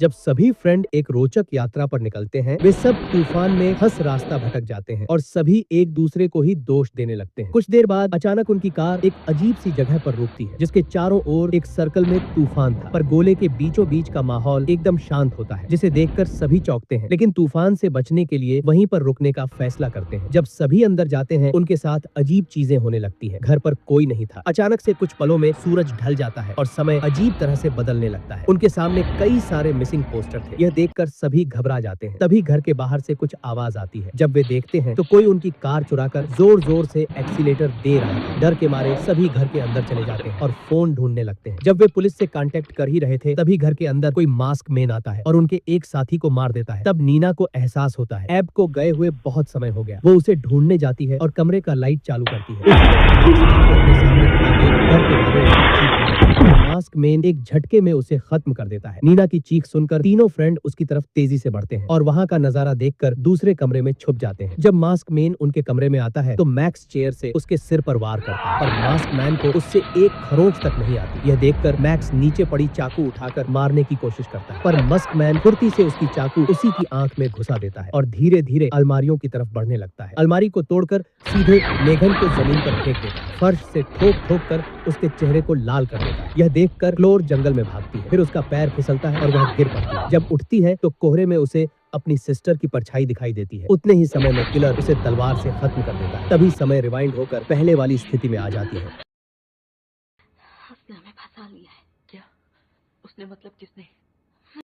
जब सभी फ्रेंड एक रोचक यात्रा पर निकलते हैं, वे सब तूफान में हंस रास्ता भटक जाते हैं और सभी एक दूसरे को ही दोष देने लगते हैं। कुछ देर बाद अचानक उनकी कार एक अजीब सी जगह पर रुकती है, जिसके चारों ओर एक सर्कल में तूफान था, पर गोले के बीचों बीच का माहौल एकदम शांत होता है, जिसे देखकर सभी चौंकते हैं, लेकिन तूफान से बचने के लिए वहीं पर रुकने का फैसला करते हैं। जब सभी अंदर जाते हैं, उनके साथ अजीब चीजें होने लगती है। घर पर कोई नहीं था। अचानक से कुछ पलों में सूरज ढल जाता है और समय अजीब तरह से बदलने लगता है। उनके सामने कई सारे मिसिंग पोस्टर थे। यह देखकर सभी घबरा जाते हैं। तभी घर के बाहर से कुछ आवाज आती है। जब वे देखते हैं तो कोई उनकी कार चुराकर जोर जोर से एक्सीलेटर दे रहा था। डर के मारे सभी घर के अंदर चले जाते हैं और फोन ढूंढने लगते हैं। जब वे पुलिस से कांटेक्ट कर ही रहे थे, तभी घर के अंदर कोई मास्क मैन आता है और उनके एक साथी को मार देता है। तब नीना को एहसास होता है ऐब को गए हुए बहुत समय हो गया। वो उसे ढूंढने जाती है और कमरे का लाइट चालू करती है। मास्क मैन एक झटके में उसे खत्म कर देता है। नीना की चीख सुनकर तीनों फ्रेंड उसकी तरफ तेजी से बढ़ते हैं और वहां का नजारा देखकर दूसरे कमरे में छुप जाते हैं। जब मास्क मैन उनके कमरे में आता है तो मैक्स चेयर से उसके सिर पर वार करता है, पर मास्क मैन को उससे एक खरोंच तक नहीं आती। यह देखकर मैक्स नीचे पड़ी चाकू उठाकर मारने की कोशिश करता है, पर मास्क मैन फुर्ती से उसकी चाकू उसी की आंख में घुसा देता है और धीरे धीरे अलमारियों की तरफ बढ़ने लगता है। अलमारी को तोड़कर सीधे मेघन को जमीन पर फेंक देता है, फर्श से ठोक ठोक कर उसके चेहरे को लाल कर देता है। यह देखकर क्लोर जंगल में भागती है, फिर उसका पैर फिसलता है और वह गिर पड़ती है। जब उठती है तो कोहरे में उसे अपनी सिस्टर की परछाई दिखाई देती है। उतने ही समय में किलर उसे तलवार से खत्म कर देता है। तभी समय रिवाइंड होकर पहले वाली स्थिति में आ जाती है। हमें फंसा लिया है क्या? उसने मतलब किसने?